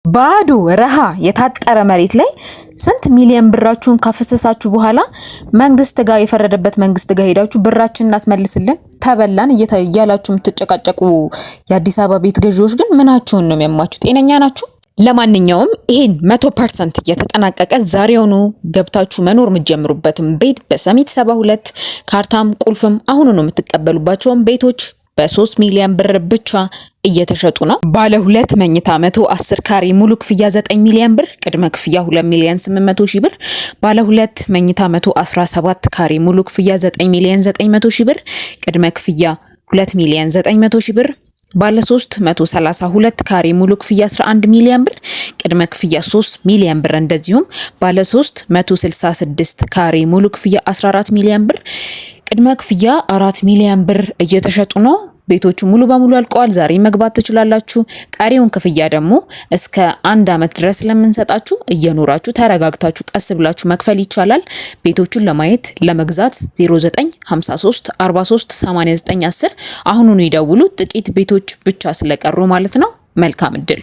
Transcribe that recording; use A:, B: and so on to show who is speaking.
A: ባዶ ረሃ የታጠረ መሬት ላይ ስንት ሚሊዮን ብራችሁን ካፈሰሳችሁ በኋላ መንግስት ጋር የፈረደበት መንግስት ጋር ሄዳችሁ ብራችንን እናስመልስልን ተበላን እያላችሁ የምትጨቃጨቁ የአዲስ አበባ ቤት ገዢዎች ግን ምናችሁን ነው የሚያማችሁ? ጤነኛ ናችሁ? ለማንኛውም ይሄን 100% እየተጠናቀቀ ዛሬውኑ ገብታችሁ መኖር የምትጀምሩበትም ቤት በሰሚት 72 ካርታም ቁልፍም አሁኑ ነው የምትቀበሉባቸውን ቤቶች በ3 ሚሊዮን ብር ብቻ እየተሸጡ ነው። ባለ 2 መኝታ 110 ካሬ ሙሉ ክፍያ 9 ሚሊዮን ብር፣ ቅድመ ክፍያ 2 ሚሊዮን 800 ሺህ ብር። ባለ 2 መኝታ 117 ካሬ ሙሉ ክፍያ 9 ሚሊዮን 900 ሺህ ብር፣ ቅድመ ክፍያ 2 ሚሊዮን 900 ሺህ ብር። ባለ 3 132 ካሬ ሙሉ ክፍያ 11 ሚሊዮን ብር፣ ቅድመ ክፍያ 3 ሚሊዮን ብር። እንደዚሁም ባለ 3 166 ካሬ ሙሉ ክፍያ 14 ሚሊዮን ብር፣ ቅድመ ክፍያ 4 ሚሊዮን ብር እየተሸጡ ነው። ቤቶቹ ሙሉ በሙሉ አልቀዋል። ዛሬ መግባት ትችላላችሁ። ቀሪውን ክፍያ ደግሞ እስከ 1 አመት ድረስ ለምንሰጣችሁ እየኖራችሁ ተረጋግታችሁ ቀስ ብላችሁ መክፈል ይቻላል። ቤቶቹን ለማየት ለመግዛት 0953 43 89 10 አሁኑኑ ይደውሉ። ጥቂት ቤቶች ብቻ ስለቀሩ ማለት ነው። መልካም እድል።